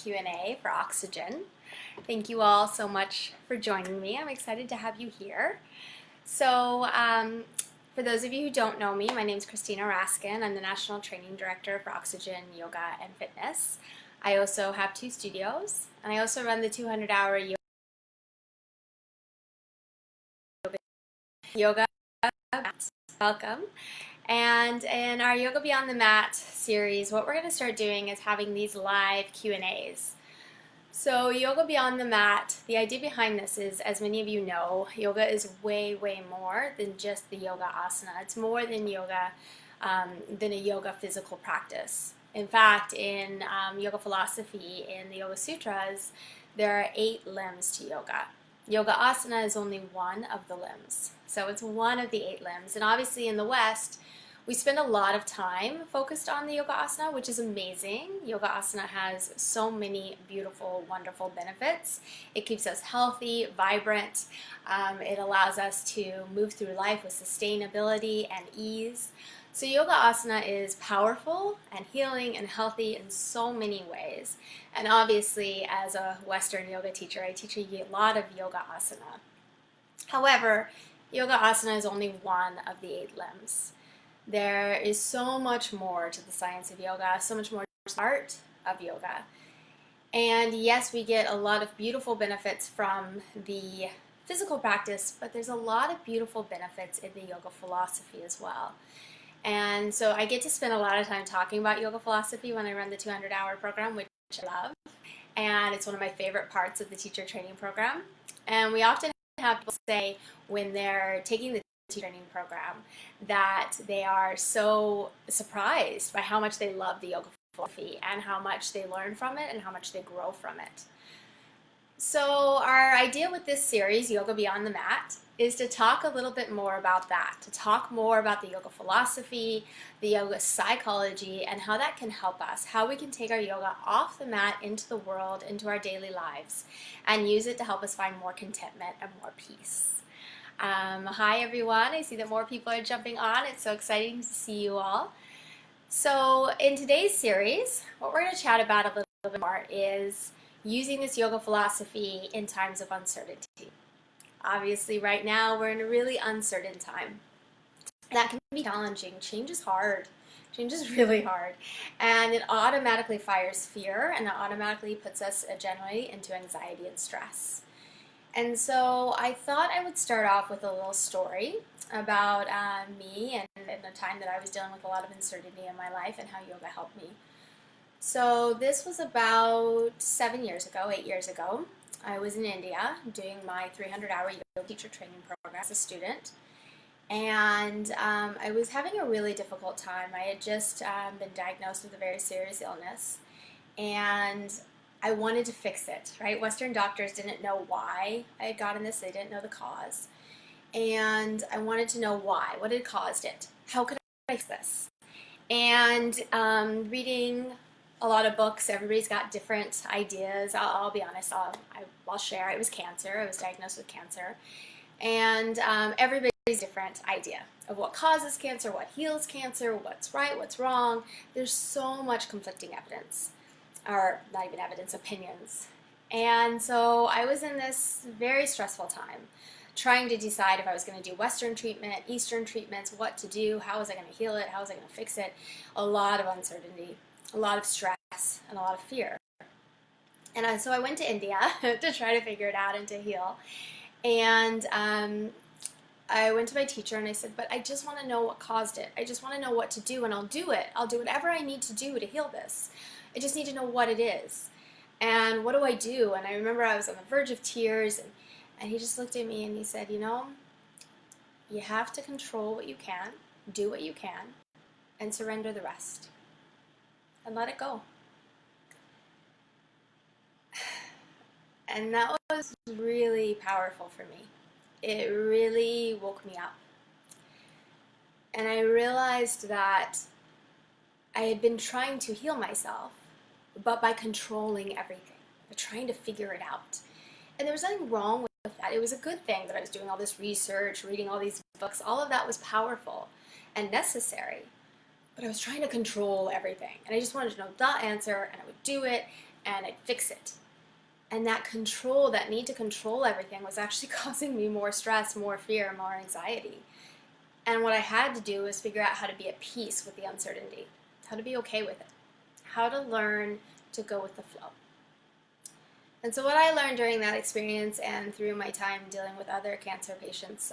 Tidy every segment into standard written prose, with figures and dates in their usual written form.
Q&A for Oxygen. Thank you all so much for joining me. I'm excited to have you here. So, for those of you who don't know me, my name is Christina. I'm the National Training Director for Oxygen Yoga and Fitness. I also have 2 studios, and I also run the 200-hour yoga mat. Welcome. And in our Yoga Beyond the Mat series, what we're going to start doing is having these live Q&As. So Yoga Beyond the Mat, the idea behind this is, as many of you know, yoga is way, way more than just the yoga asana. It's more than yoga, than a yoga physical practice. In fact, in yoga philosophy, in the Yoga Sutras, there are 8 limbs to yoga. Yoga asana is only one of the limbs. So it's one of the 8 limbs. And obviously in the West, we spend a lot of time focused on the yoga asana, which is amazing. Yoga asana has so many beautiful, wonderful benefits. It keeps us healthy, vibrant. It allows us to move through life with sustainability and ease. So yoga asana is powerful and healing and healthy in so many ways. And obviously, as a Western yoga teacher, I teach a lot of yoga asana. However, yoga asana is only one of the 8 limbs. There is so much more to the science of yoga, so much more to the art of yoga. And yes, we get a lot of beautiful benefits from the physical practice, but there's a lot of beautiful benefits in the yoga philosophy as well. And so I get to spend a lot of time talking about yoga philosophy when I run the 200-hour program, which I love. And it's one of my favorite parts of the teacher training program. And we often have people say when they're taking the teacher training program that they are so surprised by how much they love the yoga philosophy and how much they learn from it and how much they grow from it. So our idea with this series, Yoga Beyond the Mat, is to talk a little bit more about that, to talk more about the yoga philosophy, the yoga psychology, and how that can help us, how we can take our yoga off the mat into the world, into our daily lives, and use it to help us find more contentment and more peace. Hi everyone, I see that more people are jumping on. It's so exciting to see you all. So in today's series, what we're going to chat about a little bit more is using this yoga philosophy in times of uncertainty. Obviously, right now, we're in a really uncertain time. That can be challenging. Change is hard. Change is really hard. And it automatically fires fear, and it automatically puts us generally into anxiety and stress. And so I thought I would start off with a little story about me and the time that I was dealing with a lot of uncertainty in my life and how yoga helped me. So this was about 7 years ago, 8 years ago. I was in India doing my 300-hour yoga teacher training program as a student. And I was having a really difficult time. I had just been diagnosed with a very serious illness. And I wanted to fix it, right? Western doctors didn't know why I had gotten this. They didn't know the cause. And I wanted to know why. What had caused it? How could I fix this? And reading a lot of books. Everybody's got different ideas. I'll be honest. I'll share. It was cancer. I was diagnosed with cancer. And everybody's different idea of what causes cancer, what heals cancer, what's right, what's wrong. There's so much conflicting evidence, or not even evidence, opinions. And so I was in this very stressful time, trying to decide if I was going to do Western treatment, Eastern treatments, what to do, how was I going to heal it, how was I going to fix it. A lot of uncertainty, a lot of stress, and a lot of fear. And so I went to India to try to figure it out and to heal. And I went to my teacher and I said, but I just want to know what caused it. I just want to know what to do, and I'll do it. I'll do whatever I need to do to heal this. I just need to know what it is. And what do I do? And I remember I was on the verge of tears, and he just looked at me and he said, you know, you have to control what you can, do what you can, and surrender the rest. And let it go. And that was really powerful for me. It really woke me up. And I realized that I had been trying to heal myself, but by controlling everything, by trying to figure it out. And there was nothing wrong with that. It was a good thing that I was doing all this research, reading all these books. All of that was powerful and necessary. But I was trying to control everything. And I just wanted to know the answer, and I would do it. and I'd fix it. And that control, that need to control everything, was actually causing me more stress, more fear, more anxiety. And what I had to do was figure out how to be at peace with the uncertainty, how to be okay with it, how to learn to go with the flow. And so what I learned during that experience and through my time dealing with other cancer patients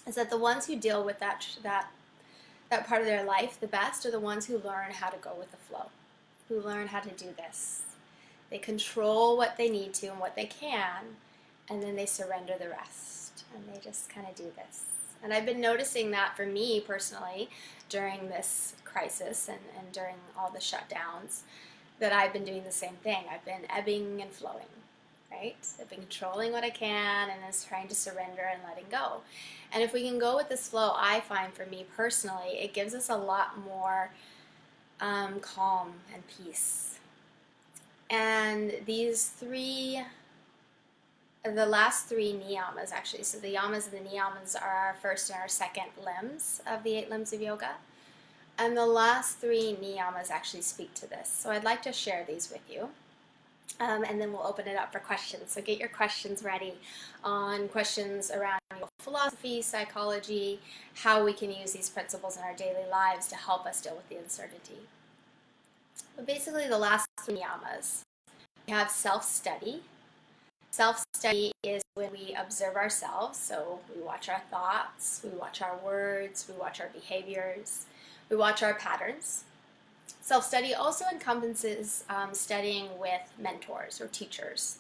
is that the ones who deal with that part of their life the best are the ones who learn how to go with the flow, who learn how to do this. They control what they need to and what they can, and then they surrender the rest, and they just kind of do this. And I've been noticing that for me personally during this crisis and during all the shutdowns, that I've been doing the same thing. I've been ebbing and flowing, right? I've been controlling what I can and just trying to surrender and letting go. And if we can go with this flow, I find for me personally, it gives us a lot more calm and peace. And the last three niyamas actually, so the yamas and the niyamas are our first and our second limbs of the 8 limbs of yoga. And the last 3 niyamas actually speak to this. So I'd like to share these with you. And then we'll open it up for questions. So get your questions ready on questions around philosophy, psychology, how we can use these principles in our daily lives to help us deal with the uncertainty. But basically the last 3 niyamas, we have self-study. Self-study is when we observe ourselves. So we watch our thoughts, we watch our words, we watch our behaviors, we watch our patterns. Self-study also encompasses studying with mentors or teachers,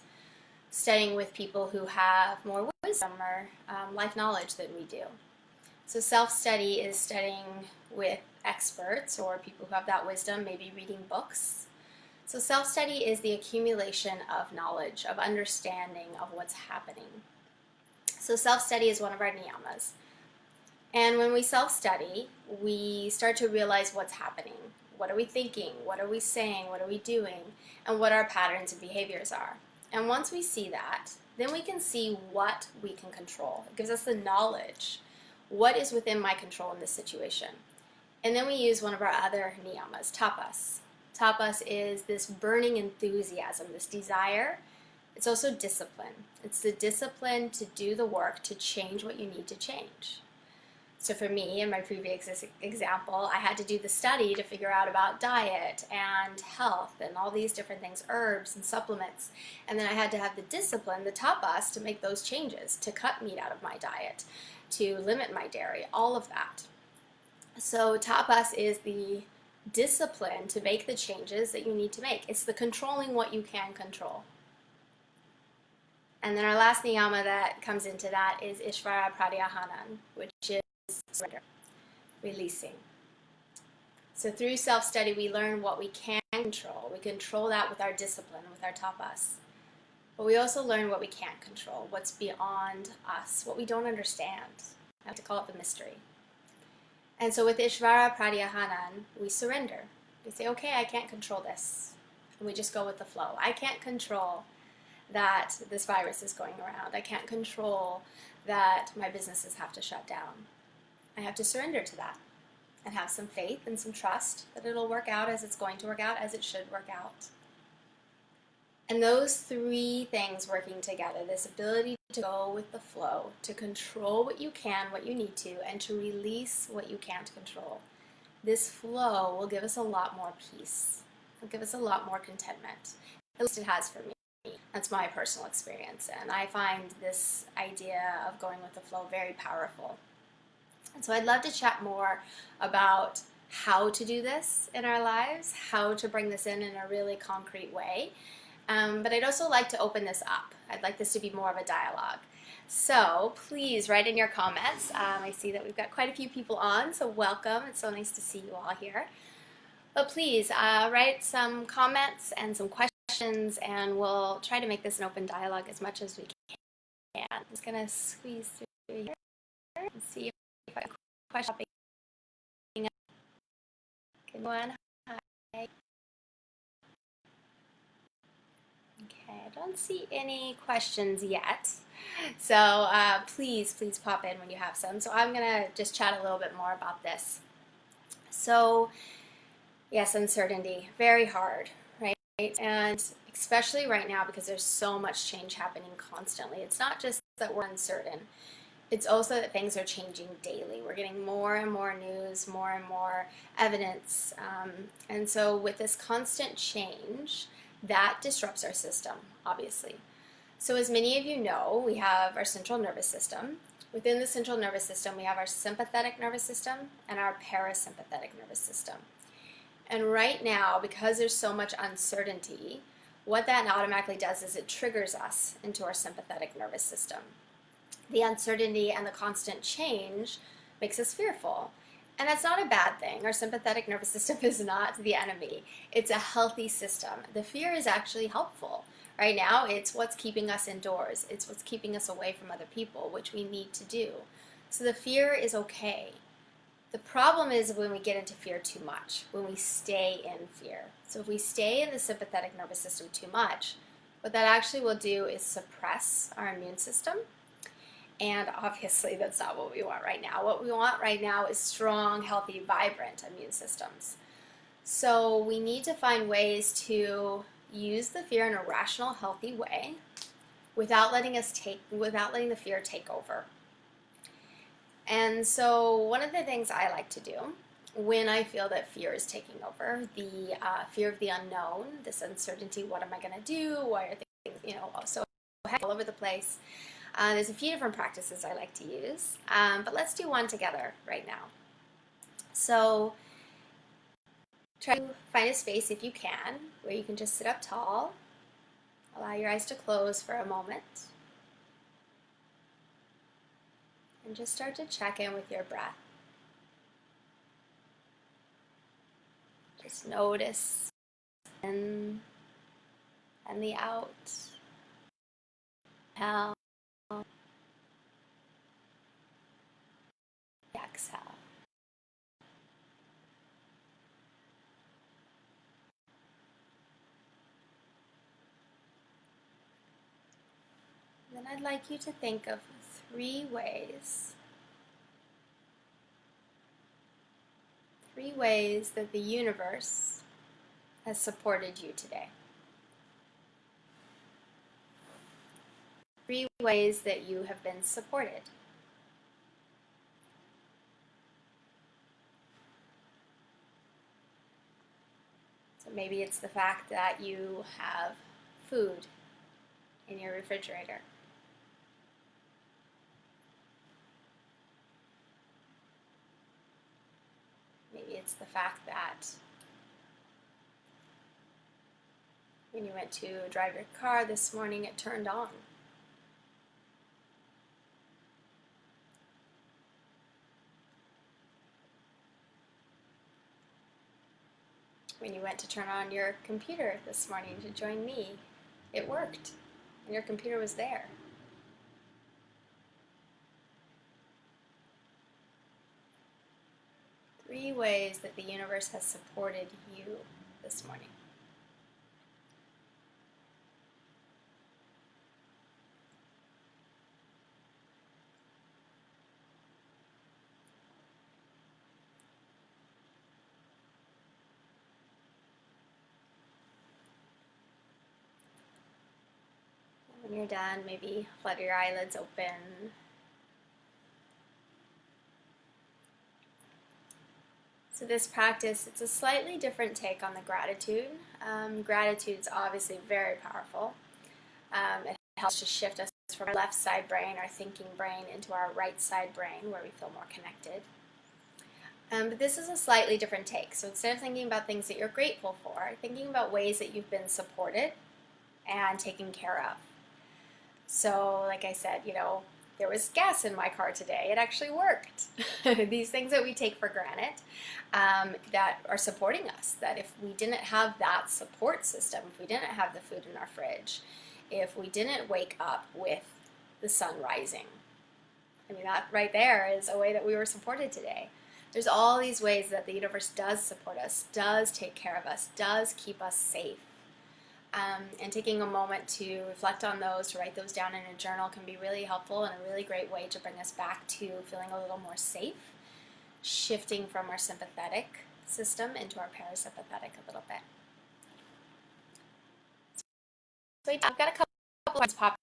studying with people who have more wisdom or life knowledge than we do. So self-study is studying with experts or people who have that wisdom, maybe reading books. So self-study is the accumulation of knowledge, of understanding of what's happening. So self-study is one of our niyamas. And when we self-study, we start to realize what's happening. What are we thinking? What are we saying? What are we doing? And what our patterns and behaviors are. And once we see that, then we can see what we can control. It gives us the knowledge. What is within my control in this situation? And then we use one of our other niyamas, tapas. Tapas is this burning enthusiasm, this desire. It's also discipline. It's the discipline to do the work to change what you need to change. So for me, in my previous example, I had to do the study to figure out about diet and health and all these different things, herbs and supplements. And then I had to have the discipline, the tapas, to make those changes, to cut meat out of my diet, to limit my dairy, all of that. So tapas is the discipline to make the changes that you need to make. It's the controlling what you can control. And then our last niyama that comes into that is Ishvara Pradyahanan, which is surrender, releasing. So through self-study, we learn what we can control. We control that with our discipline, with our tapas. But we also learn what we can't control, what's beyond us, what we don't understand. I have to call it the mystery. And so with Ishvara Pradyahanan, we surrender. We say, okay, I can't control this. And we just go with the flow. I can't control that this virus is going around. I can't control that my businesses have to shut down. I have to surrender to that and have some faith and some trust that it'll work out as it's going to work out, as it should work out. And those 3 things working together, this ability to go with the flow, to control what you can, what you need to, and to release what you can't control. This flow will give us a lot more peace. It'll give us a lot more contentment. At least it has for me. That's my personal experience. And I find this idea of going with the flow very powerful. And so I'd love to chat more about how to do this in our lives, how to bring this in a really concrete way. But I'd also like to open this up. I'd like this to be more of a dialogue. So please write in your comments. I see that we've got quite a few people on, so welcome. It's so nice to see you all here. But please write some comments and some questions, and we'll try to make this an open dialogue as much as we can. I'm just going to squeeze through here and see if I have a question. Good one. Hi. Okay, I don't see any questions yet. So please pop in when you have some. So I'm going to just chat a little bit more about this. So yes, uncertainty, very hard, right? And especially right now, because there's so much change happening constantly. It's not just that we're uncertain, it's also that things are changing daily. We're getting more and more news, more and more evidence. And so with this constant change, that disrupts our system, obviously. So as many of you know, we have our central nervous system. Within the central nervous system, we have our sympathetic nervous system and our parasympathetic nervous system. And right now, because there's so much uncertainty, what that automatically does is it triggers us into our sympathetic nervous system. The uncertainty and the constant change makes us fearful. And that's not a bad thing. Our sympathetic nervous system is not the enemy. It's a healthy system. The fear is actually helpful. Right now, it's what's keeping us indoors. It's what's keeping us away from other people, which we need to do. So the fear is okay. The problem is when we get into fear too much, when we stay in fear. So if we stay in the sympathetic nervous system too much, what that actually will do is suppress our immune system. And obviously that's not what we want right now. What we want right now is strong, healthy, vibrant immune systems. So we need to find ways to use the fear in a rational, healthy way without letting the fear take over. And so one of the things I like to do when I feel that fear is taking over, the fear of the unknown, this uncertainty, what am I going to do? Why are things, so all over the place? There's a few different practices I like to use, but let's do one together right now. So try to find a space, if you can, where you can just sit up tall. Allow your eyes to close for a moment. And just start to check in with your breath. Just notice in and the out. Inhale. Exhale. Then I'd like you to think of 3 ways that the universe has supported you today. 3 ways that you have been supported. So maybe it's the fact that you have food in your refrigerator. Maybe it's the fact that when you went to drive your car this morning, it turned on. When you went to turn on your computer this morning to join me, it worked, and your computer was there. Three ways that the universe has supported you this morning. When you're done, maybe flutter your eyelids open. So this practice, it's a slightly different take on the gratitude. Gratitude's obviously very powerful. It helps to shift us from our left side brain, our thinking brain, into our right side brain where we feel more connected. But this is a slightly different take. So instead of thinking about things that you're grateful for, thinking about ways that you've been supported and taken care of. So like I said, there was gas in my car today. It actually worked. These things that we take for granted that are supporting us, that if we didn't have that support system, if we didn't have the food in our fridge, if we didn't wake up with the sun rising, that right there is a way that we were supported today. There's all these ways that the universe does support us, does take care of us, does keep us safe. And taking a moment to reflect on those, to write those down in a journal can be really helpful and a really great way to bring us back to feeling a little more safe, shifting from our sympathetic system into our parasympathetic a little bit. So I've got a couple of ones popping.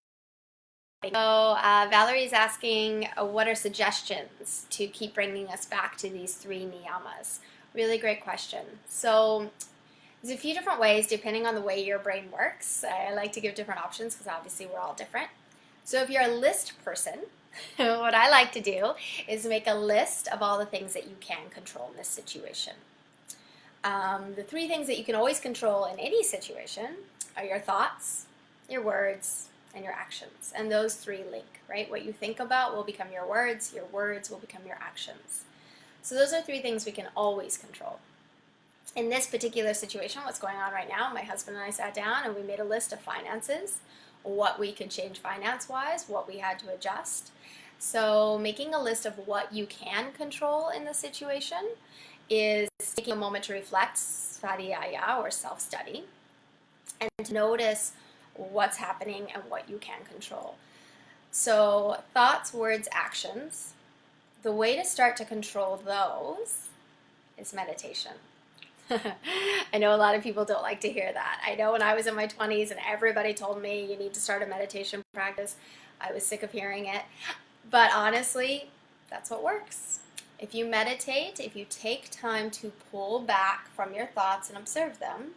So Valerie's asking, what are suggestions to keep bringing us back to these three niyamas? Really great question. So there's a few different ways depending on the way your brain works. I like to give different options because obviously we're all different. So if you're a list person, what I like to do is make a list of all the things that you can control in this situation. The three things that you can always control in any situation are your thoughts, your words, and your actions. And those three link, right? What you think about will become your words will become your actions. So those are three things we can always control. In this particular situation, what's going on right now, my husband and I sat down and we made a list of finances, what we could change finance-wise, what we had to adjust. So making a list of what you can control in the situation is taking a moment to reflect, svadhyaya, or self-study, and to notice what's happening and what you can control. So thoughts, words, actions. The way to start to control those is meditation. I know a lot of people don't like to hear that. I know when I was in my 20s and everybody told me you need to start a meditation practice, I was sick of hearing it. But honestly, that's what works. If you meditate, if you take time to pull back from your thoughts and observe them,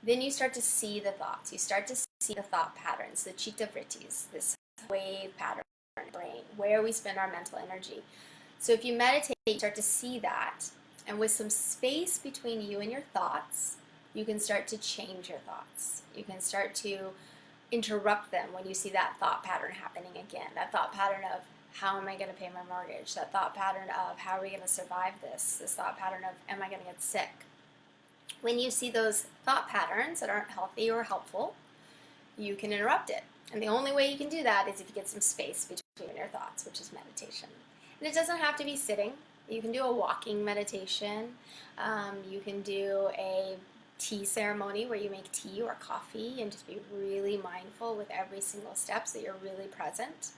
then you start to see the thoughts. You start to see the thought patterns, the chitta vrittis, this wave pattern in our brain, where we spend our mental energy. So if you meditate, you start to see that. And with some space between you and your thoughts, you can start to change your thoughts. You can start to interrupt them when you see that thought pattern happening again. That thought pattern of, how am I going to pay my mortgage? That thought pattern of, how are we going to survive this? This thought pattern of, am I going to get sick? When you see those thought patterns that aren't healthy or helpful, you can interrupt it. And the only way you can do that is if you get some space between your thoughts, which is meditation. And it doesn't have to be sitting. You can do a walking meditation. You can do a tea ceremony where you make tea or coffee and just be really mindful with every single step so you're really present.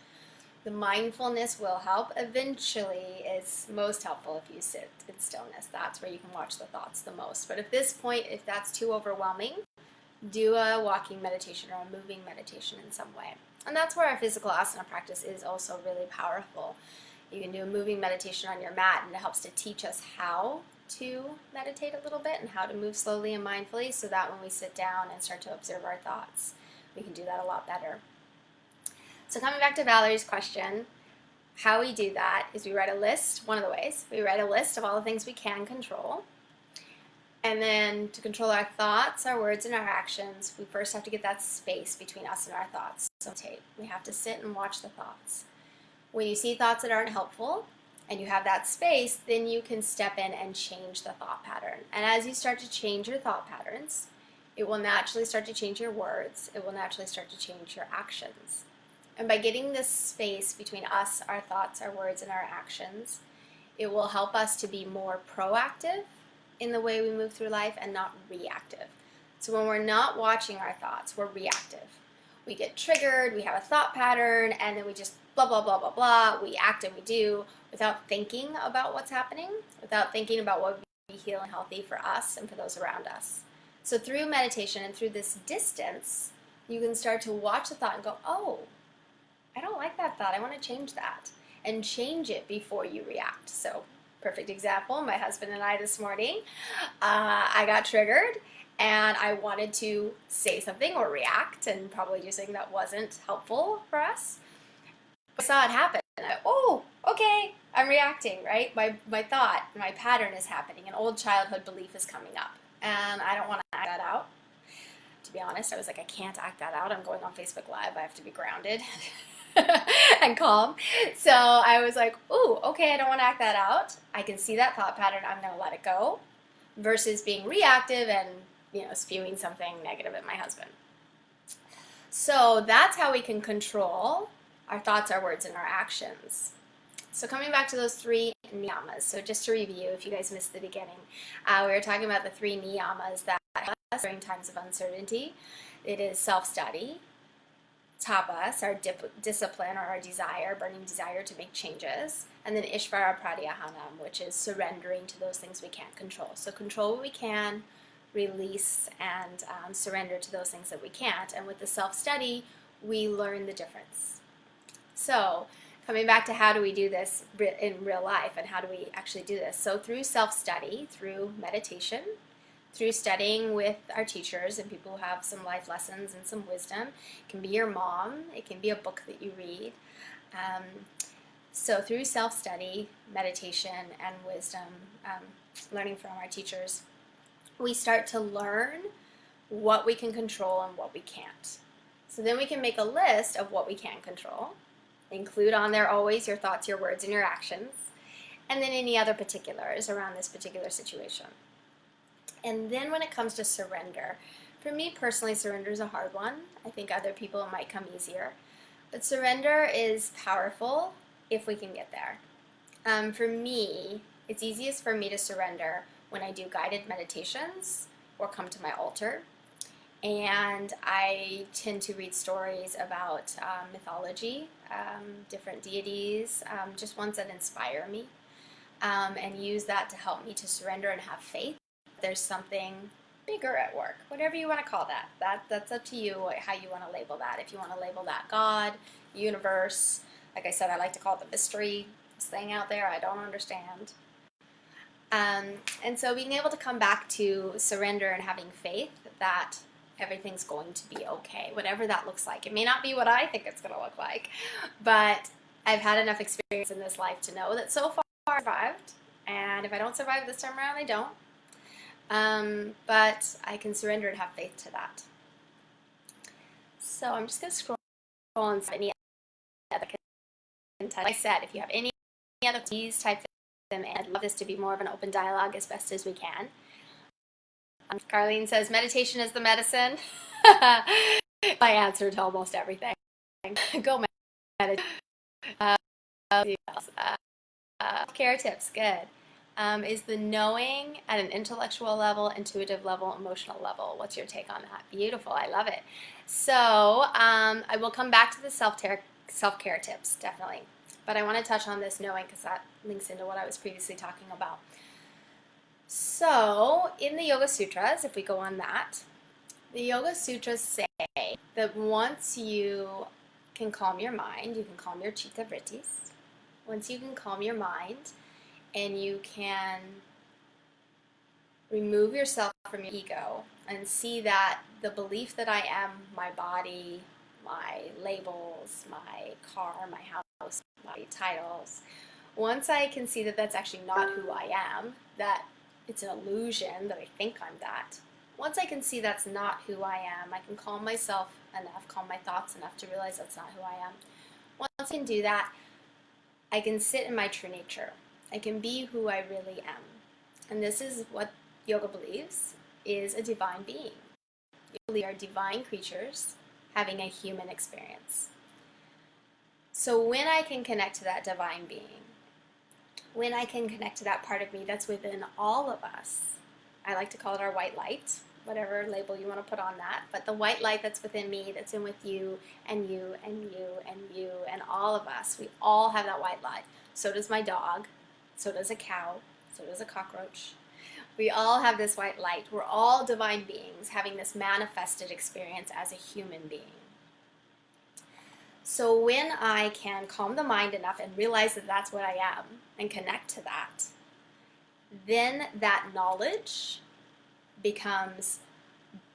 The mindfulness will help. Eventually, it's most helpful if you sit in stillness. That's where you can watch the thoughts the most. But at this point, if that's too overwhelming, do a walking meditation or a moving meditation in some way. And that's where our physical asana practice is also really powerful. You can do a moving meditation on your mat, and it helps to teach us how to meditate a little bit and how to move slowly and mindfully so that when we sit down and start to observe our thoughts, we can do that a lot better. So coming back to Valerie's question, how we do that is we write a list, one of the ways, we write a list of all the things we can control. And then to control our thoughts, our words, and our actions, we first have to get that space between us and our thoughts. So we have to sit and watch the thoughts. When you see thoughts that aren't helpful and you have that space, then you can step in and change the thought pattern. And as you start to change your thought patterns, it will naturally start to change your words. It will naturally start to change your actions. And by getting this space between us, our thoughts, our words, and our actions, it will help us to be more proactive in the way we move through life and not reactive. So when we're not watching our thoughts, we're reactive. We get triggered, we have a thought pattern, and then we just blah, blah, blah, blah, blah. We act and we do without thinking about what's happening, without thinking about what would be healing and healthy for us and for those around us. So through meditation and through this distance, you can start to watch the thought and go, oh, I don't like that thought. I want to change that. And change it before you react. So perfect example, my husband and I this morning, I got triggered and I wanted to say something or react and probably do something that wasn't helpful for us. I saw it happen. And oh, okay, I'm reacting, right? My thought, my pattern is happening. An old childhood belief is coming up. And I don't want to act that out. To be honest, I was like, I can't act that out. I'm going on Facebook Live. I have to be grounded and calm. So I was like, ooh, okay, I don't want to act that out. I can see that thought pattern. I'm going to let it go. Versus being reactive and, spewing something negative at my husband. So that's how we can control our thoughts, our words, and our actions. So coming back to those three niyamas. So just to review, if you guys missed the beginning, we were talking about the three niyamas that help us during times of uncertainty. It is self-study, tapas, our discipline or our desire, burning desire to make changes, and then ishvara pradyahanam, which is surrendering to those things we can't control. So control what we can, release and surrender to those things that we can't. And with the self-study, we learn the difference. So coming back to how do we do this in real life and how do we actually do this? So through self-study, through meditation, through studying with our teachers and people who have some life lessons and some wisdom. It can be your mom, it can be a book that you read. So through self-study, meditation, and wisdom, learning from our teachers, we start to learn what we can control and what we can't. So then we can make a list of what we can control, include on there always your thoughts, your words, and your actions, and then any other particulars around this particular situation. And then when it comes to surrender, for me personally, surrender is a hard one. I think other people it might come easier. But surrender is powerful if we can get there. For me, it's easiest for me to surrender when I do guided meditations or come to my altar. And I tend to read stories about mythology, different deities, just ones that inspire me, and use that to help me to surrender and have faith. There's something bigger at work, whatever you want to call that. That's up to you how you want to label that. If you want to label that God, universe, like I said, I like to call it the mystery, this thing out there I don't understand. And so being able to come back to surrender and having faith that everything's going to be okay, whatever that looks like. It may not be what I think it's going to look like, but I've had enough experience in this life to know that so far I survived, and if I don't survive this time around, I don't. But I can surrender and have faith to that. So I'm just going to scroll and see any other content. Like I said, if you have any other, please type them in. I'd love this to be more of an open dialogue as best as we can. Carlene says, meditation is the medicine. My answer to almost everything. Go meditate. Care tips, good. Is the knowing at an intellectual level, intuitive level, emotional level. What's your take on that? Beautiful, I love it. So I will come back to the self-care tips, definitely. But I want to touch on this knowing because that links into what I was previously talking about. So in the Yoga Sutras, if we go on that, the Yoga Sutras say that once you can calm your mind, you can calm your chitta vrittis. Once you can calm your mind, and you can remove yourself from your ego and see that the belief that I am my body, my labels, my car, my house, my titles, once I can see that that's actually not who I am, that it's an illusion that I think I'm that, once I can see that's not who I am, I can calm myself enough, calm my thoughts enough to realize that's not who I am. Once I can do that, I can sit in my true nature. I can be who I really am. And this is what yoga believes is a divine being. We are divine creatures having a human experience. So when I can connect to that divine being, when I can connect to that part of me that's within all of us, I like to call it our white light, whatever label you want to put on that, but the white light that's within me, that's in with you, and you, and you, and you, and all of us, we all have that white light. So does my dog. So does a cow, so does a cockroach. We all have this white light. We're all divine beings having this manifested experience as a human being. So when I can calm the mind enough and realize that that's what I am and connect to that, then that knowledge becomes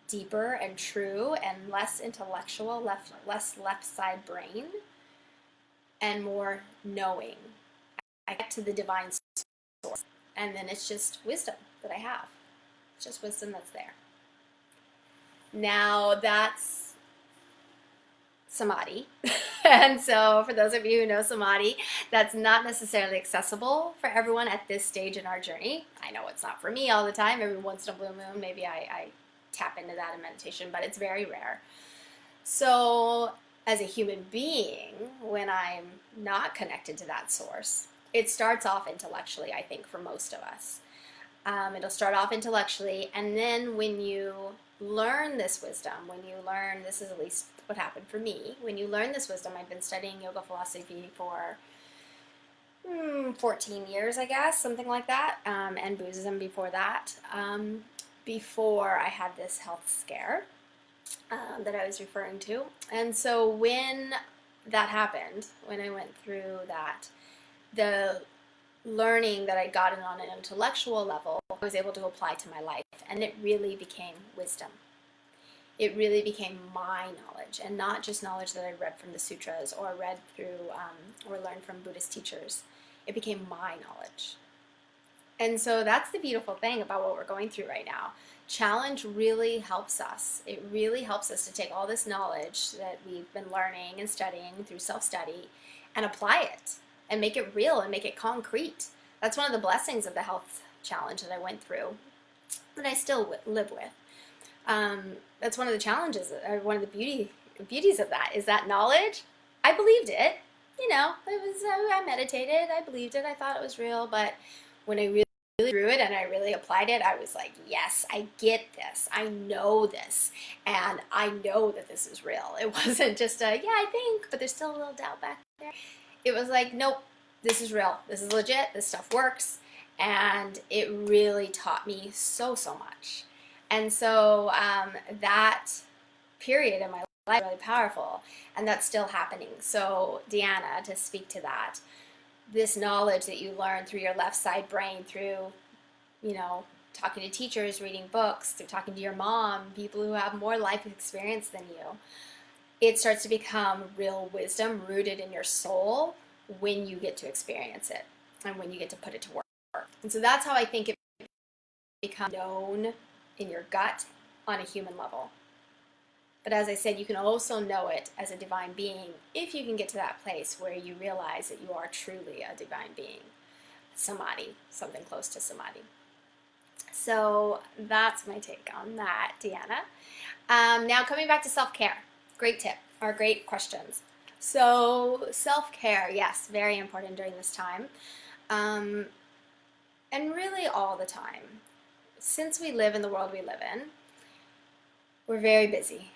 deeper and true and less intellectual, less left side brain, and more knowing. I get to the divine source, and then it's just wisdom that I have. It's just wisdom that's there. Now that's samadhi. And so for those of you who know samadhi, that's not necessarily accessible for everyone at this stage in our journey. I know it's not for me all the time. Every once in a blue moon, maybe I tap into that in meditation, but it's very rare. So as a human being, when I'm not connected to that source, it starts off intellectually, I think, for most of us. It'll start off intellectually, and then when you learn this wisdom, when you learn, this is at least what happened for me, when you learn this wisdom, I've been studying yoga philosophy for 14 years, I guess, something like that, and Buddhism before that. before I had this health scare that I was referring to. And so when that happened, when I went through that, the learning that I'd gotten on an intellectual level, I was able to apply to my life, and it really became wisdom. It really became my knowledge, and not just knowledge that I read from the sutras or read through or learned from Buddhist teachers. It became my knowledge. And so that's the beautiful thing about what we're going through right now. Challenge really helps us. It really helps us to take all this knowledge that we've been learning and studying through self-study and apply it and make it real and make it concrete. That's one of the blessings of the health challenge that I went through, that I still live with. That's one of the challenges, one of the beauties of that is that knowledge. I believed it. You know, I meditated, I believed it, I thought it was real, but when I really through it and I really applied it, I was like, yes, I get this. I know this. And I know that this is real. It wasn't just a, yeah, I think, but there's still a little doubt back there. It was like, nope, this is real. This is legit. This stuff works. And it really taught me so much. And so that period in my life was really powerful. And that's still happening. So Deanna, to speak to that, this knowledge that you learn through your left side brain, through, you know, talking to teachers, reading books, through talking to your mom, people who have more life experience than you, it starts to become real wisdom rooted in your soul when you get to experience it and when you get to put it to work. And so that's how I think it becomes known in your gut on a human level. But as I said, you can also know it as a divine being if you can get to that place where you realize that you are truly a divine being. Samadhi, something close to samadhi. So that's my take on that, Deanna. Now coming back to self-care. Great tip, or great questions. So self-care, yes, very important during this time. And really all the time. Since we live in the world we live in, we're very busy,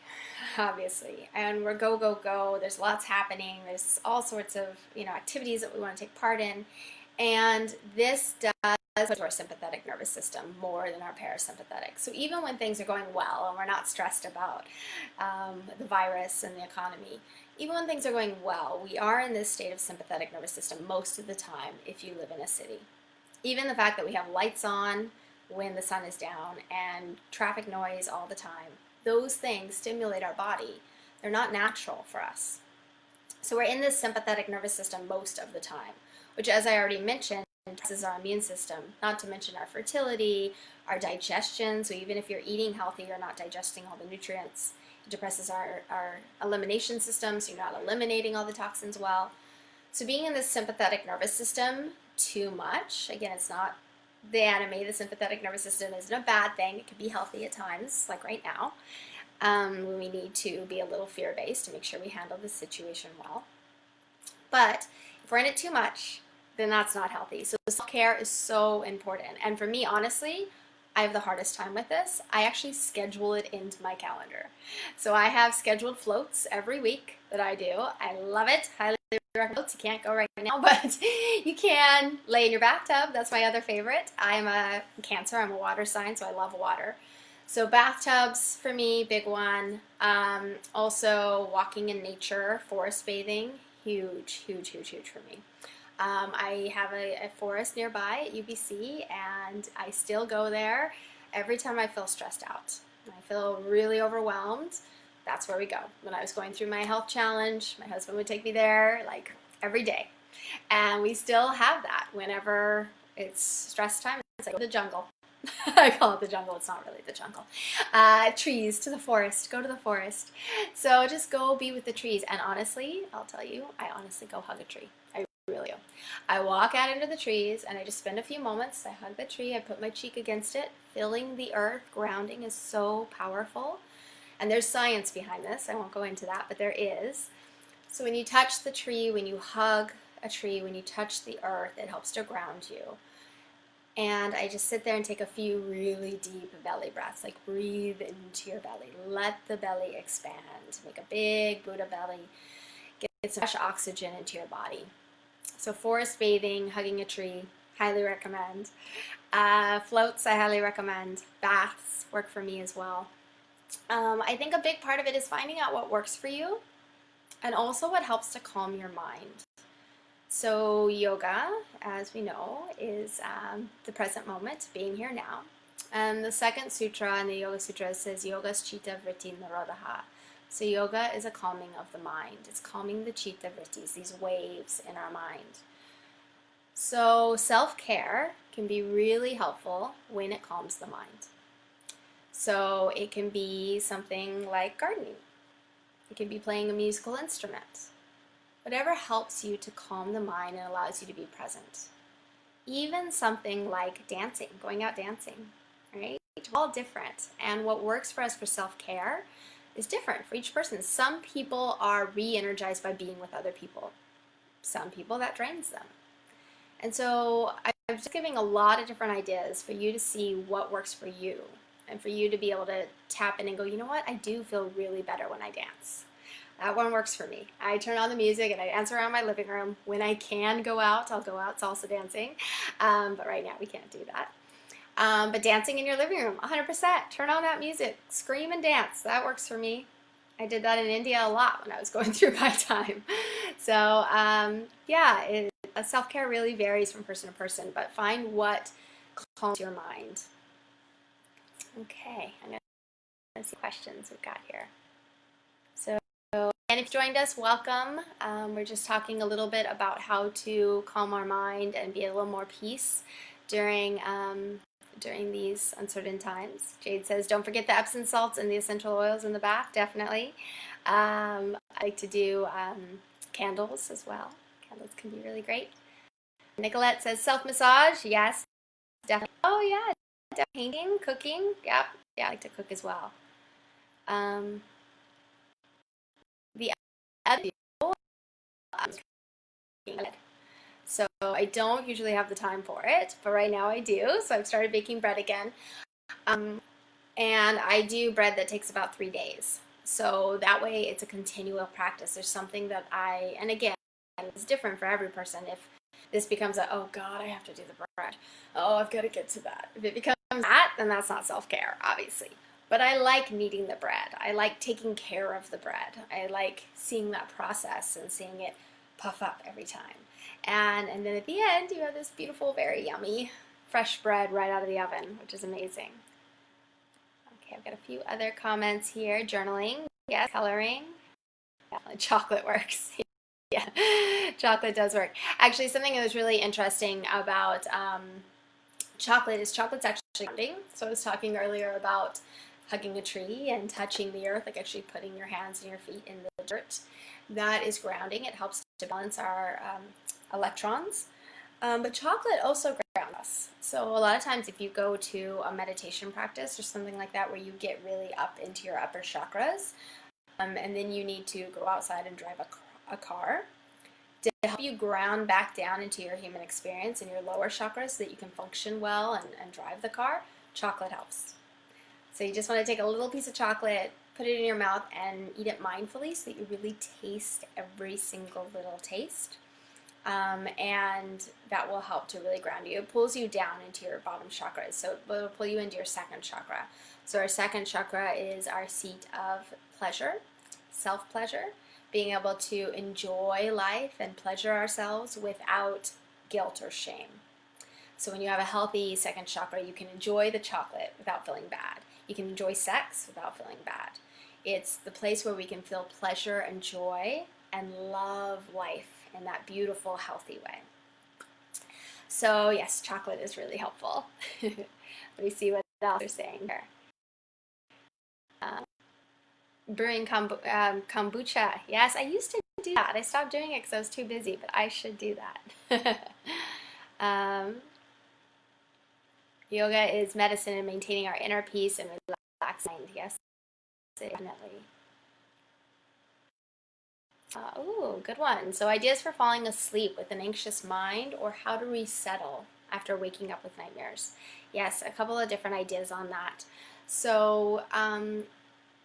obviously, and we're go. There's lots happening. There's all sorts of activities that we want to take part in, and this does to our sympathetic nervous system more than our parasympathetic. So even when things are going well and we're not stressed about the virus and the economy, even when things are going well, we are in this state of sympathetic nervous system most of the time if you live in a city. Even the fact that we have lights on when the sun is down and traffic noise all the time, those things stimulate our body. They're not natural for us. So we're in this sympathetic nervous system most of the time, which, as I already mentioned, depresses our immune system, not to mention our fertility, our digestion. So even if you're eating healthy, you're not digesting all the nutrients. It depresses our elimination system, so you're not eliminating all the toxins well. So being in this sympathetic nervous system too much, again, it's not the anime, the sympathetic nervous system isn't a bad thing. It can be healthy at times, like right now, when we need to be a little fear-based to make sure we handle the situation well. But if we're in it too much, then that's not healthy. So self-care is so important. And for me, honestly, I have the hardest time with this. I actually schedule it into my calendar. So I have scheduled floats every week that I do. I love it. Highly recommend. You can't go right now, but you can lay in your bathtub. That's my other favorite. I'm a Cancer. I'm a water sign, so I love water. So bathtubs for me, big one. Also walking in nature, forest bathing, huge for me. I have a forest nearby at UBC, and I still go there every time I feel stressed out. When I feel really overwhelmed, that's where we go. When I was going through my health challenge, my husband would take me there like every day. And we still have that whenever it's stress time. It's like the jungle. I call it the jungle. It's not really the jungle. Trees, to the forest. Go to the forest. So just go be with the trees. And honestly, I'll tell you, I honestly go hug a tree. I really do. I walk out into the trees and I just spend a few moments. I hug the tree. I put my cheek against it. Feeling the earth. Grounding is so powerful. And there's science behind this. I won't go into that, but there is. So when you touch the tree, when you hug a tree, when you touch the earth, it helps to ground you. And I just sit there and take a few really deep belly breaths, like breathe into your belly. Let the belly expand. Make a big Buddha belly. Get some fresh oxygen into your body. So forest bathing, hugging a tree, highly recommend. Floats, I highly recommend. Baths work for me as well. I think a big part of it is finding out what works for you and also what helps to calm your mind. So yoga, as we know, is the present moment, being here now. And the second sutra in the Yoga Sutra says, Yoga's chitta vritti nirodha. So yoga is a calming of the mind. It's calming the chitta vrittis, these waves in our mind. So self-care can be really helpful when it calms the mind. So it can be something like gardening. It can be playing a musical instrument. Whatever helps you to calm the mind and allows you to be present. Even something like dancing, going out dancing, right? We're all different. And what works for us for self-care is different for each person. Some people are re-energized by being with other people. Some people, that drains them. And so I'm just giving a lot of different ideas for you to see what works for you and for you to be able to tap in and go, you know what, I do feel really better when I dance. That one works for me. I turn on the music and I dance around my living room. When I can go out, I'll go out salsa dancing. But right now we can't do that. But dancing in your living room, 100%. Turn on that music. Scream and dance. That works for me. I did that in India a lot when I was going through my time. So yeah, self-care really varies from person to person, but find what calms your mind. Okay, I'm going to see questions we've got here. And if you joined us, welcome. We're just talking a little bit about how to calm our mind and be a little more peace during these uncertain times. Jade says, don't forget the Epsom salts and the essential oils in the bath, definitely. I like to do candles as well. Candles can be really great. Nicolette says, self-massage, yes, definitely. Oh yeah, definitely. Painting, cooking, yep. Yeah, I like to cook as well. The other so I don't usually have the time for it, but right now I do. So I've started baking bread again. And I do bread that takes about 3 days. So that way it's a continual practice. There's something that and again, it's different for every person. If this becomes oh God, I have to do the bread. Oh, I've got to get to that. If it becomes that, then that's not self-care, obviously. But I like kneading the bread. I like taking care of the bread. I like seeing that process and seeing it puff up every time. And then at the end, you have this beautiful, very yummy, fresh bread right out of the oven, which is amazing. Okay, I've got a few other comments here. Journaling, yes. Coloring, definitely. Chocolate works. Yeah, chocolate does work. Actually, something that was really interesting about chocolate is chocolate's actually grounding. So I was talking earlier about hugging a tree and touching the earth, like actually putting your hands and your feet in the dirt. That is grounding. It helps to balance our electrons. But chocolate also grounds us. So a lot of times if you go to a meditation practice or something like that where you get really up into your upper chakras, and then you need to go outside and drive a car, to help you ground back down into your human experience in your lower chakras so that you can function well and drive the car, chocolate helps. So you just want to take a little piece of chocolate, put it in your mouth, and eat it mindfully so that you really taste every single little taste. And that will help to really ground you. It pulls you down into your bottom chakras, so it will pull you into your second chakra. So our second chakra is our seat of pleasure, self-pleasure, being able to enjoy life and pleasure ourselves without guilt or shame. So when you have a healthy second chakra, you can enjoy the chocolate without feeling bad. You can enjoy sex without feeling bad. It's the place where we can feel pleasure and joy and love life in that beautiful, healthy way. So yes, chocolate is really helpful. Let me see what else they're saying here. Brewing kombucha. Yes, I used to do that. I stopped doing it because I was too busy, but I should do that. Yoga is medicine and maintaining our inner peace and relaxed mind. Yes, definitely. Ooh, good one. So ideas for falling asleep with an anxious mind or how to resettle after waking up with nightmares. Yes, a couple of different ideas on that. So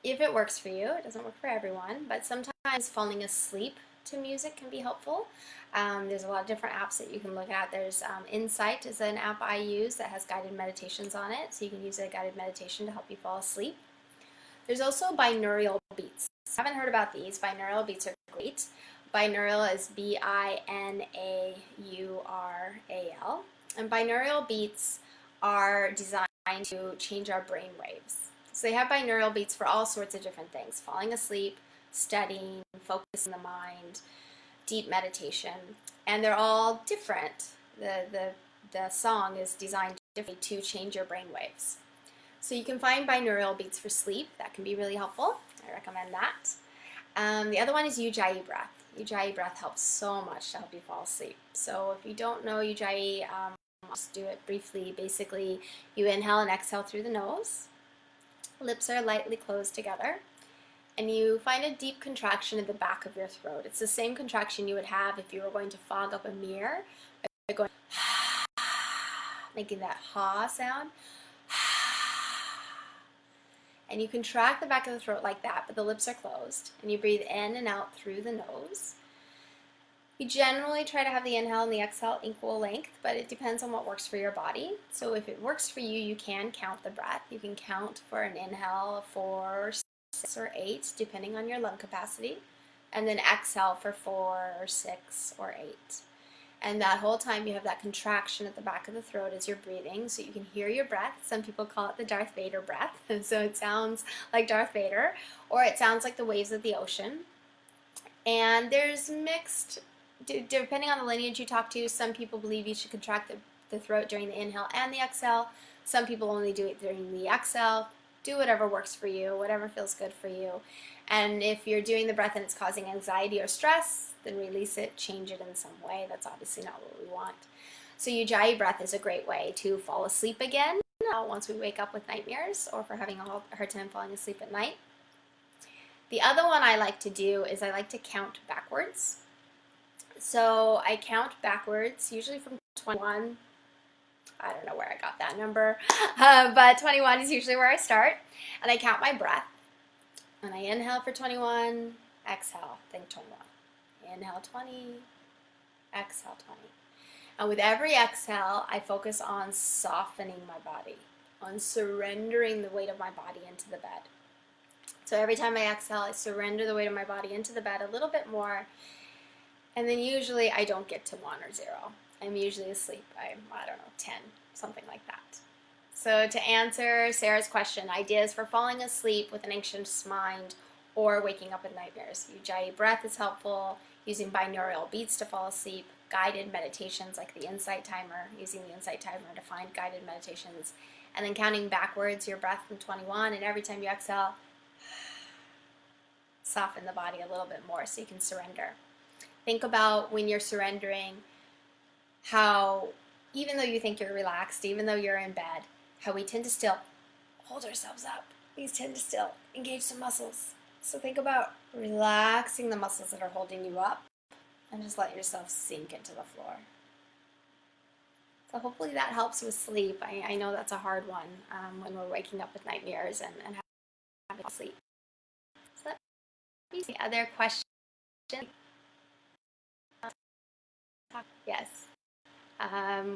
if it works for you, it doesn't work for everyone, but sometimes falling asleep to music can be helpful. There's a lot of different apps that you can look at. There's Insight is an app I use that has guided meditations on it, so you can use a guided meditation to help you fall asleep. There's also binaural beats. I haven't heard about these. Binaural beats are great. Binaural is B-I-N-A-U-R-A-L. And binaural beats are designed to change our brain waves. So they have binaural beats for all sorts of different things: falling asleep, studying, focusing the mind, deep meditation, and they're all different. The song is designed differently to change your brain waves. So you can find binaural beats for sleep. That can be really helpful. I recommend that. The other one is Ujjayi breath. Ujjayi breath helps so much to help you fall asleep. So if you don't know Ujjayi, just do it briefly. Basically, you inhale and exhale through the nose. Lips are lightly closed together. And you find a deep contraction at the back of your throat. It's the same contraction you would have if you were going to fog up a mirror. By going, making that ha sound. And you contract the back of the throat like that, but the lips are closed. And you breathe in and out through the nose. You generally try to have the inhale and the exhale equal length, but it depends on what works for your body. So if it works for you, you can count the breath. You can count for an inhale 4, 6, or 8, depending on your lung capacity. And then exhale for 4 or 6 or 8. And that whole time you have that contraction at the back of the throat as you're breathing, so you can hear your breath. Some people call it the Darth Vader breath, and so it sounds like Darth Vader, or it sounds like the waves of the ocean. And there's mixed, depending on the lineage you talk to, some people believe you should contract the throat during the inhale and the exhale. Some people only do it during the exhale. Do whatever works for you, whatever feels good for you. And if you're doing the breath and it's causing anxiety or stress, then release it, change it in some way. That's obviously not what we want. So Ujjayi breath is a great way to fall asleep again once we wake up with nightmares, or if we're having a hard time falling asleep at night. The other one I like to do is I like to count backwards. So I count backwards, usually from 21. I don't know where I got that number, but 21 is usually where I start. And I count my breath. And I inhale for 21, exhale, think 21. Inhale 20, exhale 20. And with every exhale, I focus on softening my body, on surrendering the weight of my body into the bed. So every time I exhale, I surrender the weight of my body into the bed a little bit more. And then usually I don't get to 1 or 0. I'm usually asleep by, 10, something like that. So to answer Sarah's question, ideas for falling asleep with an anxious mind or waking up with nightmares. Ujjayi breath is helpful. Using binaural beats to fall asleep. Guided meditations like the Insight Timer. Using the Insight Timer to find guided meditations. And then counting backwards your breath from 21. And every time you exhale, soften the body a little bit more so you can surrender. Think about when you're surrendering how, even though you think you're relaxed, even though you're in bed, how we tend to still hold ourselves up. We tend to still engage some muscles. So think about relaxing the muscles that are holding you up and just let yourself sink into the floor. So hopefully that helps with sleep. I know that's a hard one when we're waking up with nightmares and having to sleep. So let me see. Other questions? Yes.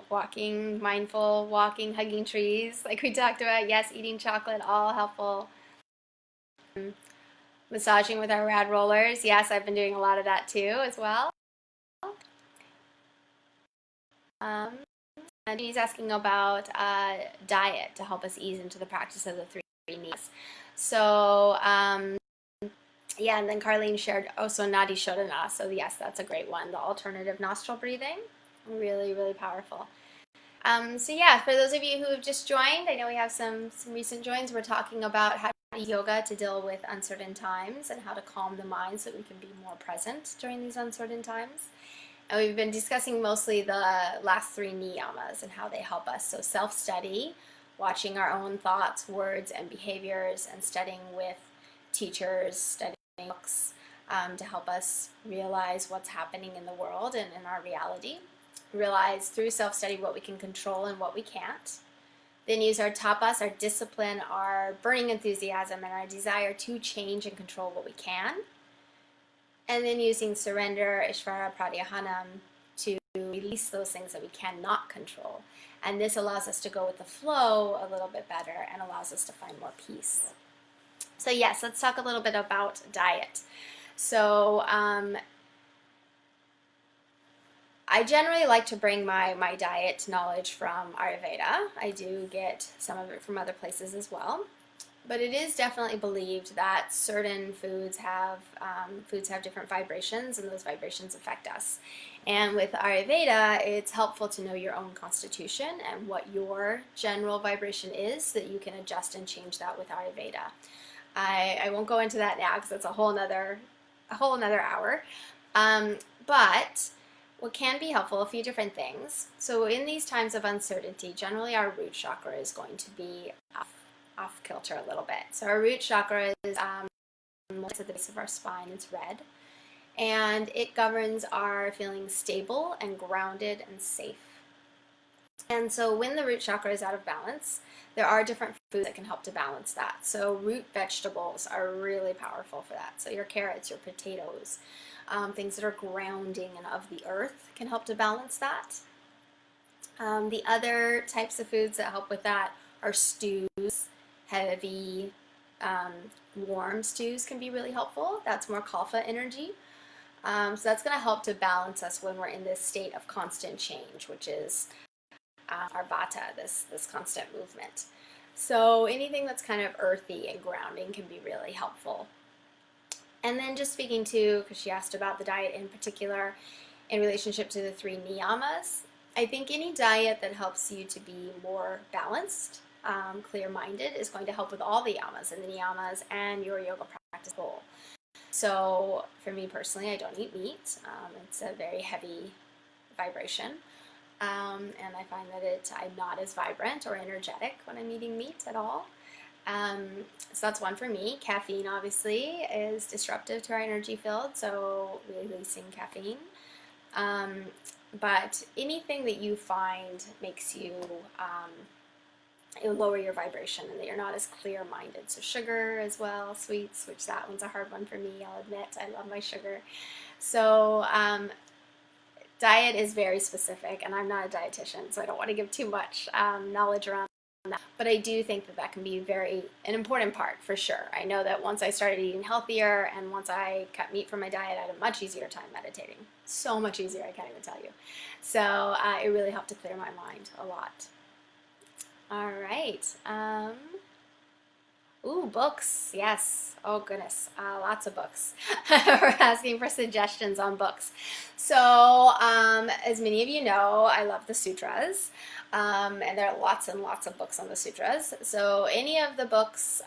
Walking, mindful, walking, hugging trees, like we talked about. Yes, eating chocolate, all helpful. Massaging with our rad rollers. Yes, I've been doing a lot of that too as well. And he's asking about diet to help us ease into the practice of the 3 needs. So, yeah, and then Carlene shared also Nadi Shodhana. So yes, that's a great one. The alternative nostril breathing. Really, really powerful. So yeah, for those of you who have just joined, I know we have some recent joins. We're talking about how to use yoga to deal with uncertain times and how to calm the mind so that we can be more present during these uncertain times. And we've been discussing mostly the last 3 niyamas and how they help us. So self-study, watching our own thoughts, words, and behaviors, and studying with teachers, studying books to help us realize what's happening in the world and in our reality. Realize through self-study what we can control and what we can't. Then use our tapas, our discipline, our burning enthusiasm, and our desire to change and control what we can. and then using surrender, Ishvara, Pradyahanam to release those things that we cannot control. And this allows us to go with the flow a little bit better and allows us to find more peace. So yes, let's talk a little bit about diet. So I generally like to bring my diet knowledge from Ayurveda. I do get some of it from other places as well. But it is definitely believed that certain foods have different vibrations, and those vibrations affect us. And with Ayurveda, it's helpful to know your own constitution and what your general vibration is, so that you can adjust and change that with Ayurveda. I won't go into that now because it's a whole nother hour. But what can be helpful, a few different things. So in these times of uncertainty, generally our root chakra is going to be off kilter a little bit. So our root chakra is at the base of our spine. It's red, and it governs our feeling stable and grounded and safe. And so when the root chakra is out of balance, there are different foods that can help to balance that. So root vegetables are really powerful for that. So your carrots, your potatoes, things that are grounding and of the earth can help to balance that. The other types of foods that help with that are stews. Heavy, warm stews can be really helpful. That's more kapha energy. So that's going to help to balance us when we're in this state of constant change, which is our vata, this constant movement. So anything that's kind of earthy and grounding can be really helpful. And then just speaking to, because she asked about the diet in particular in relationship to the 3 niyamas, I think any diet that helps you to be more balanced, clear-minded, is going to help with all the yamas and the niyamas and your yoga practice whole. So for me personally, I don't eat meat. It's a very heavy vibration. And I find that I'm not as vibrant or energetic when I'm eating meat at all. So that's one for me. Caffeine obviously is disruptive to our energy field, so releasing caffeine. But anything that you find makes you it'll lower your vibration and that you're not as clear-minded. So sugar as well, sweets, which that one's a hard one for me, I'll admit. I love my sugar. So diet is very specific, and I'm not a dietitian, so I don't want to give too much knowledge around that. But I do think that can be an important part for sure. I know that once I started eating healthier and once I cut meat from my diet, I had a much easier time meditating. So much easier, I can't even tell you. So it really helped to clear my mind a lot. All right. Ooh, books. Yes. Oh, goodness. Lots of books. We're asking for suggestions on books. So, as many of you know, I love the sutras. And there are lots and lots of books on the sutras. So, any of the books,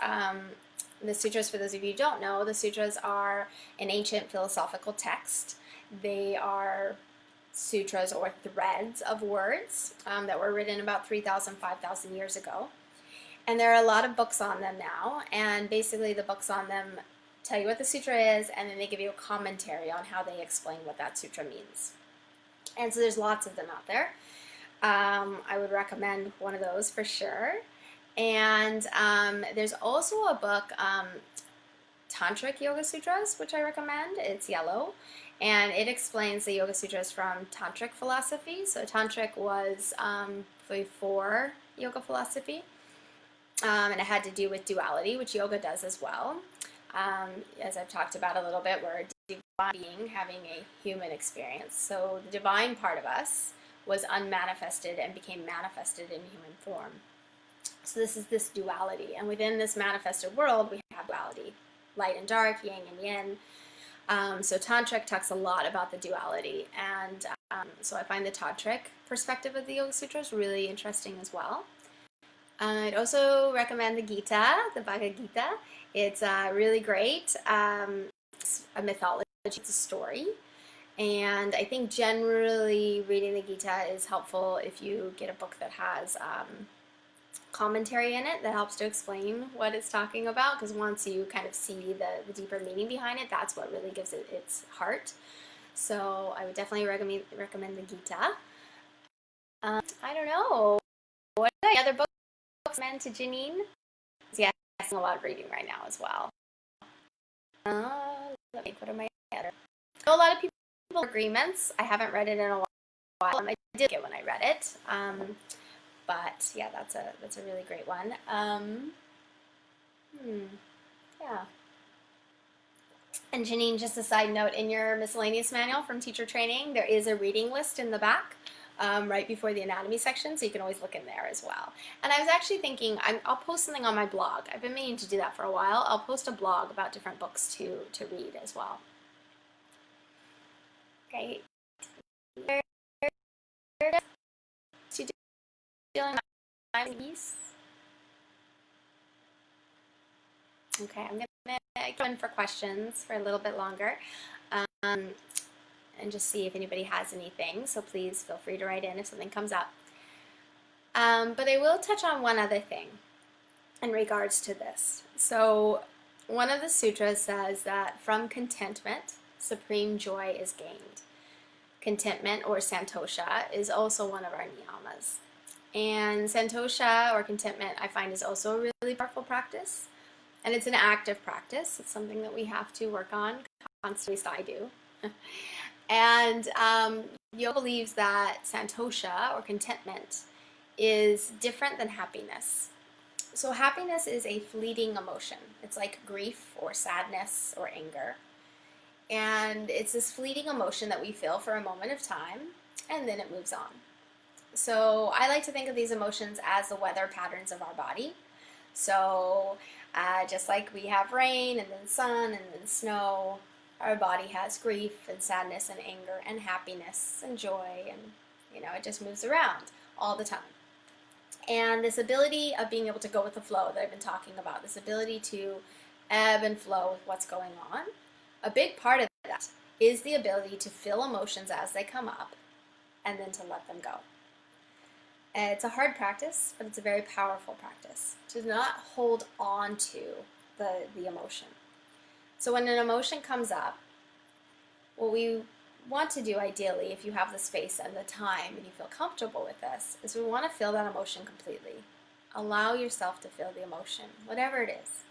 the sutras, for those of you who don't know, the sutras are an ancient philosophical text. They are sutras or threads of words that were written about 3,000, 5,000 years ago. And there are a lot of books on them now, and basically the books on them tell you what the sutra is, and then they give you a commentary on how they explain what that sutra means. And so there's lots of them out there. I would recommend one of those for sure. And there's also a book, Tantric Yoga Sutras, which I recommend. It's yellow, and it explains the Yoga Sutras from Tantric philosophy. So Tantric was before yoga philosophy. And it had to do with duality, which yoga does as well. As I've talked about a little bit, we're a divine being having a human experience. So the divine part of us was unmanifested and became manifested in human form. So this is this duality. And within this manifested world, we have duality, light and dark, yang and yin. So Tantric talks a lot about the duality. And so I find the Tantric perspective of the Yoga Sutras really interesting as well. I'd also recommend the Gita, the Bhagavad Gita. It's really great. It's a mythology, it's a story. And I think generally reading the Gita is helpful if you get a book that has commentary in it that helps to explain what it's talking about, because once you kind of see the deeper meaning behind it, that's what really gives it its heart. So I would definitely recommend the Gita. I don't know. What other books recommend to Janine? Yeah, I'm doing a lot of reading right now as well. What are my other? know a lot of people agreements. I haven't read it in a while. I did get when I read it. But yeah, that's a really great one. Yeah. And Janine, just a side note, in your miscellaneous manual from teacher training, there is a reading list in the back right before the anatomy section, so you can always look in there as well. And I was actually thinking, I'll post something on my blog. I've been meaning to do that for a while. I'll post a blog about different books to read as well. Okay. Doing my piece. Okay, I'm gonna go in for questions for a little bit longer. And just see if anybody has anything. So please feel free to write in if something comes up. But I will touch on one other thing in regards to this. So one of the sutras says that from contentment, supreme joy is gained. Contentment, or santosha, is also one of our niyamas. And santosha, or contentment, I find is also a really powerful practice. And it's an active practice. It's something that we have to work on constantly, at least I do. And yoga believes that santosha, or contentment, is different than happiness. So happiness is a fleeting emotion. It's like grief or sadness or anger. And it's this fleeting emotion that we feel for a moment of time, and then it moves on. So I like to think of these emotions as the weather patterns of our body. So just like we have rain and then sun and then snow, our body has grief and sadness and anger and happiness and joy, and it just moves around all the time. And this ability of being able to go with the flow that I've been talking about, this ability to ebb and flow with what's going on, a big part of that is the ability to feel emotions as they come up and then to let them go. It's a hard practice, but it's a very powerful practice to not hold on to the emotion. So when an emotion comes up, what we want to do ideally, if you have the space and the time and you feel comfortable with this, is we want to feel that emotion completely. Allow yourself to feel the emotion, whatever it is.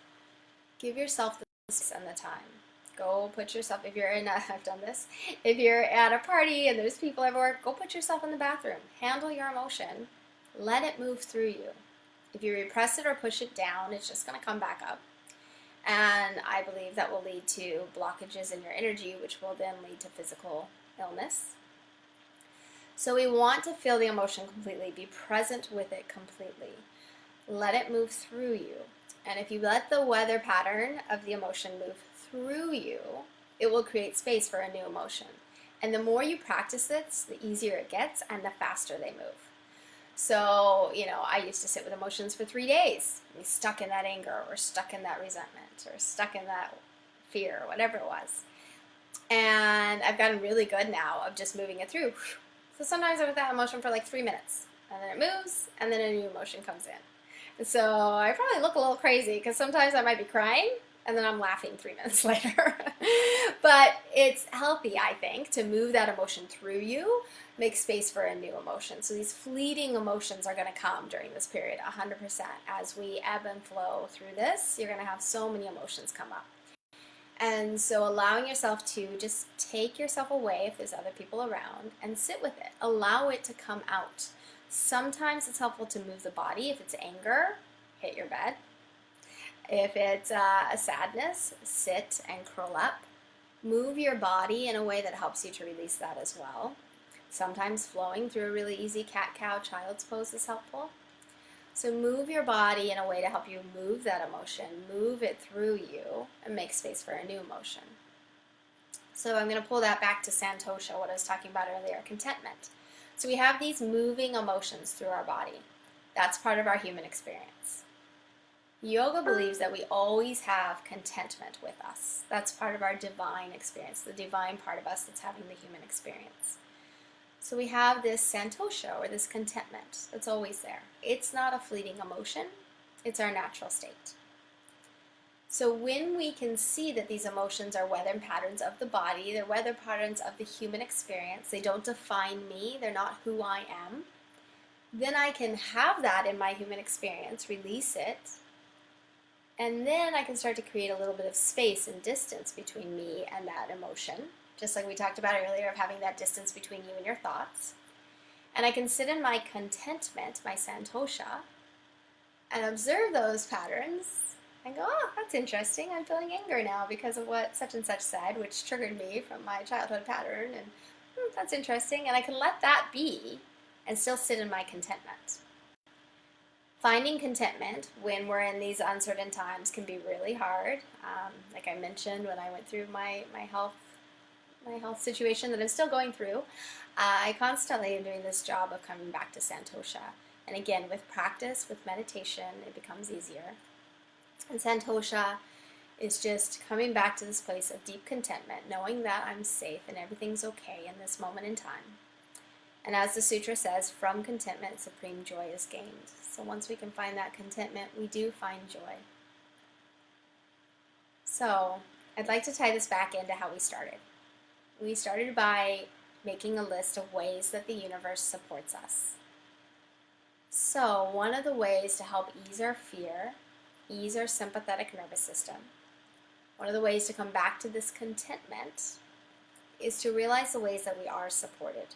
Give yourself the space and the time. Go put yourself, if you're I've done this, if you're at a party and there's people everywhere, go put yourself in the bathroom. Handle your emotion. Let it move through you. If you repress it or push it down, it's just going to come back up. And I believe that will lead to blockages in your energy, which will then lead to physical illness. So we want to feel the emotion completely, be present with it completely. Let it move through you. And if you let the weather pattern of the emotion move through you, it will create space for a new emotion. And the more you practice this, the easier it gets and the faster they move. So, I used to sit with emotions for 3 days, be stuck in that anger or stuck in that resentment or stuck in that fear, whatever it was. And I've gotten really good now of just moving it through. So sometimes I'm with that emotion for like 3 minutes, and then it moves, and then a new emotion comes in. And so I probably look a little crazy because sometimes I might be crying, and then I'm laughing 3 minutes later. But it's healthy, I think, to move that emotion through you, make space for a new emotion. So these fleeting emotions are going to come during this period, 100%. As we ebb and flow through this, you're going to have so many emotions come up. And so allowing yourself to just take yourself away if there's other people around and sit with it. Allow it to come out. Sometimes it's helpful to move the body. If it's anger, hit your bed. If it's a sadness, sit and curl up. Move your body in a way that helps you to release that as well. Sometimes flowing through a really easy cat-cow child's pose is helpful. So move your body in a way to help you move that emotion, move it through you, and make space for a new emotion. So I'm going to pull that back to santosha, what I was talking about earlier, contentment. So we have these moving emotions through our body. That's part of our human experience. Yoga believes that we always have contentment with us. That's part of our divine experience, the divine part of us that's having the human experience. So we have this santosha, or this contentment, that's always there. It's not a fleeting emotion, it's our natural state. So when we can see that these emotions are weather patterns of the body, they're weather patterns of the human experience, they don't define me, they're not who I am, then I can have that in my human experience, release it, and then I can start to create a little bit of space and distance between me and that emotion, just like we talked about earlier, of having that distance between you and your thoughts. And I can sit in my contentment, my santosha, and observe those patterns and go, oh, that's interesting. I'm feeling anger now because of what such and such said, which triggered me from my childhood pattern. And that's interesting. And I can let that be and still sit in my contentment. Finding contentment when we're in these uncertain times can be really hard. Like I mentioned, when I went through my health situation that I'm still going through, I constantly am doing this job of coming back to santosha. And again, with practice, with meditation, it becomes easier. And santosha is just coming back to this place of deep contentment, knowing that I'm safe and everything's okay in this moment in time. And as the sutra says, from contentment, supreme joy is gained. So once we can find that contentment, we do find joy. So I'd like to tie this back into how we started. We started by making a list of ways that the universe supports us. So one of the ways to help ease our fear, ease our sympathetic nervous system, one of the ways to come back to this contentment is to realize the ways that we are supported,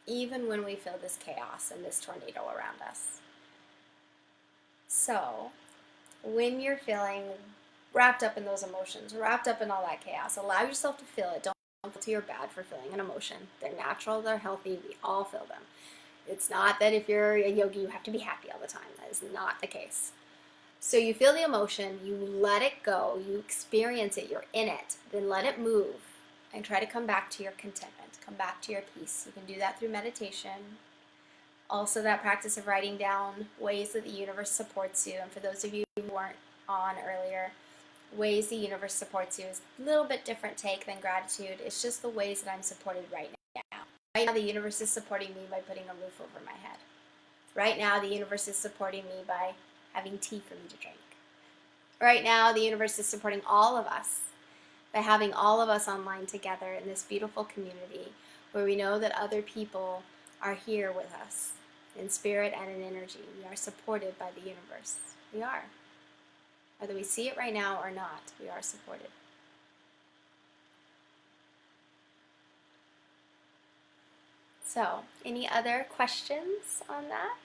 even when we feel this chaos and this tornado around us. So when you're feeling wrapped up in those emotions, wrapped up in all that chaos, allow yourself to feel it. Don't feel guilty or bad for feeling an emotion. They're natural, they're healthy, we all feel them. It's not that if you're a yogi, you have to be happy all the time. That is not the case. So you feel the emotion, you let it go, you experience it, you're in it, then let it move and try to come back to your contentment, come back to your peace. You can do that through meditation. Also that practice of writing down ways that the universe supports you. And for those of you who weren't on earlier, ways the universe supports you is a little bit different take than gratitude. It's just the ways that I'm supported right now. Right now the universe is supporting me by putting a roof over my head. Right now the universe is supporting me by having tea for me to drink. Right now the universe is supporting all of us by having all of us online together in this beautiful community where we know that other people are here with us in spirit and in energy. We are supported by the universe. We are. Whether we see it right now or not, we are supported. So, any other questions on that?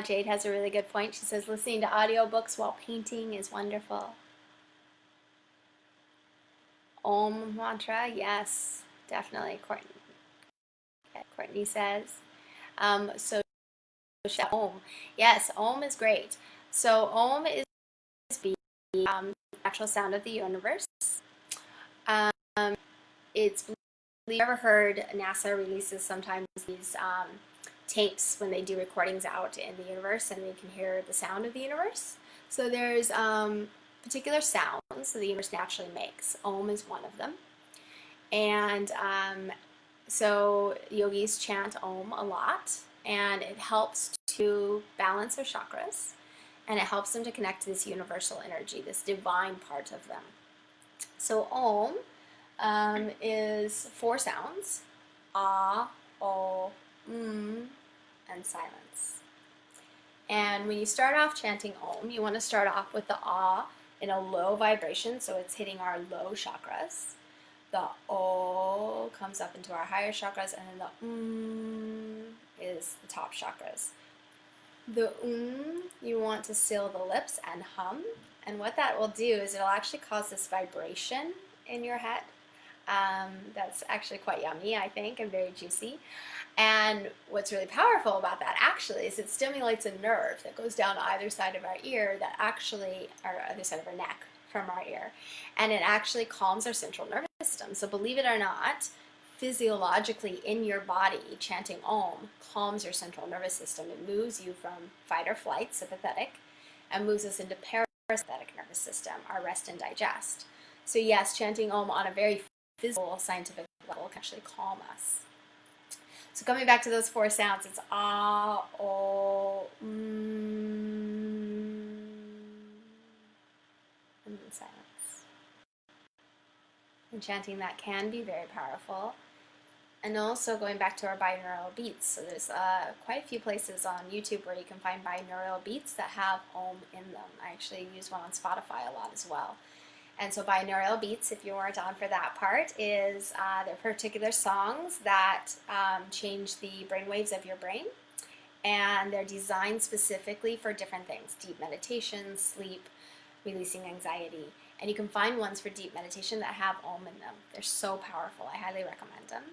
Jade has a really good point. She says listening to audiobooks while painting is wonderful. Om mantra, yes, definitely. Courtney says. So Om, yes, Om is great. So Om is the natural sound of the universe. It's, you've ever heard NASA releases sometimes these tapes when they do recordings out in the universe and they can hear the sound of the universe. So there's particular sounds that the universe naturally makes. Om is one of them. And so yogis chant Om a lot, and it helps to balance their chakras, and it helps them to connect to this universal energy, this divine part of them. So Om is 4 sounds: Ah, O, and silence. And when you start off chanting Om, you want to start off with the Ah in a low vibration, so it's hitting our low chakras. The O comes up into our higher chakras, and then the is the top chakras. The you want to seal the lips and hum, and what that will do is it'll actually cause this vibration in your head. That's actually quite yummy, I think, and very juicy. And what's really powerful about that actually is it stimulates a nerve that goes down either side of our ear that actually, or other side of our neck from our ear, and it actually calms our central nervous system. So believe it or not, physiologically in your body, chanting Om calms your central nervous system. It moves you from fight or flight, sympathetic, and moves us into parasympathetic nervous system, our rest and digest. So yes, chanting Om on a very physical, scientific level can actually calm us. So coming back to those 4 sounds, it's Ah, O, and then silence. And chanting that can be very powerful. And also going back to our binaural beats. So there's quite a few places on YouTube where you can find binaural beats that have Om in them. I actually use one on Spotify a lot as well. And so binaural beats, if you weren't on for that part, is they're particular songs that change the brain waves of your brain. And they're designed specifically for different things: deep meditation, sleep, releasing anxiety. And you can find ones for deep meditation that have Om in them. They're so powerful. I highly recommend them.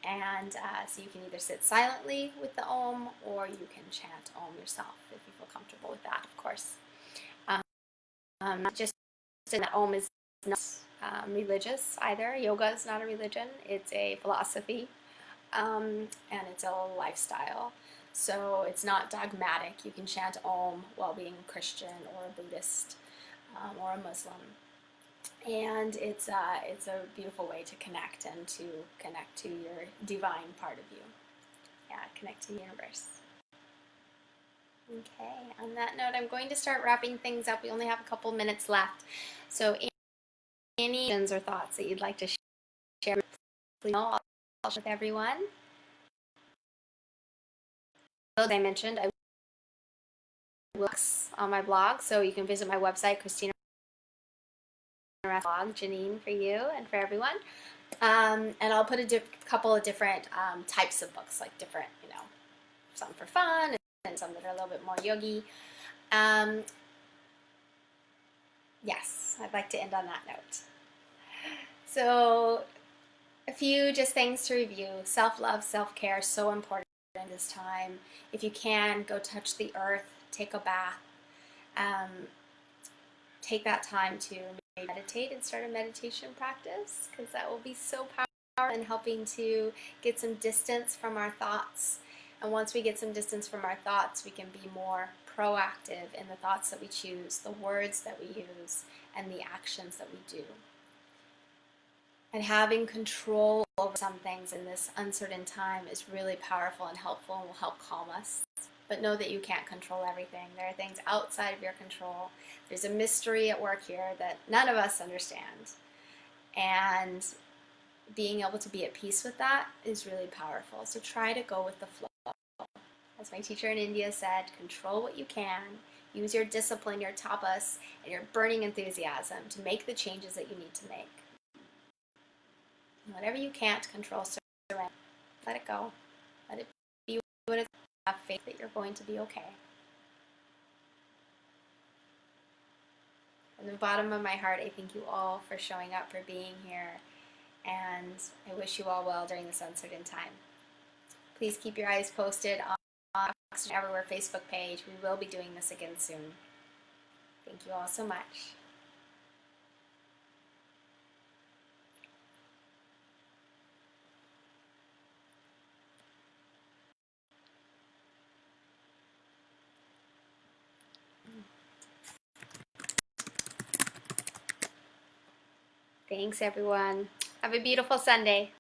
And so you can either sit silently with the Om, or you can chant Om yourself if you feel comfortable with that, of course. Just that Om is not religious either. Yoga is not a religion. It's a philosophy, and it's a lifestyle. So it's not dogmatic. You can chant Om while being Christian or a Buddhist or a Muslim. And it's a beautiful way to connect and to connect to your divine part of you. Yeah, connect to the universe. Okay, on that note, I'm going to start wrapping things up. We only have a couple minutes left. So any questions or thoughts that you'd like to share, please know. I'll share with everyone. As I mentioned, I will on my blog, so you can visit my website, Christina blog, Janine, for you and for everyone. And I'll put a couple of different types of books, like different, some for fun and some that are a little bit more yogi. Yes, I'd like to end on that note. So a few just things to review. Self-love, self-care, so important this time. If you can, go touch the earth, take a bath. Take that time to meditate and start a meditation practice, because that will be so powerful in helping to get some distance from our thoughts. And once we get some distance from our thoughts, we can be more proactive in the thoughts that we choose, the words that we use, and the actions that we do. And having control over some things in this uncertain time is really powerful and helpful and will help calm us. But know that you can't control everything. There are things outside of your control. There's a mystery at work here that none of us understand. And being able to be at peace with that is really powerful. So try to go with the flow. As my teacher in India said, control what you can. Use your discipline, your tapas, and your burning enthusiasm to make the changes that you need to make. And whatever you can't control, surrender. Let it go. Let it be what it is. Have faith that you're going to be okay. From the bottom of my heart, I thank you all for showing up, for being here, and I wish you all well during this uncertain time. Please keep your eyes posted on Oxygen Everywhere Facebook page. We will be doing this again soon. Thank you all so much. Thanks, everyone. Have a beautiful Sunday.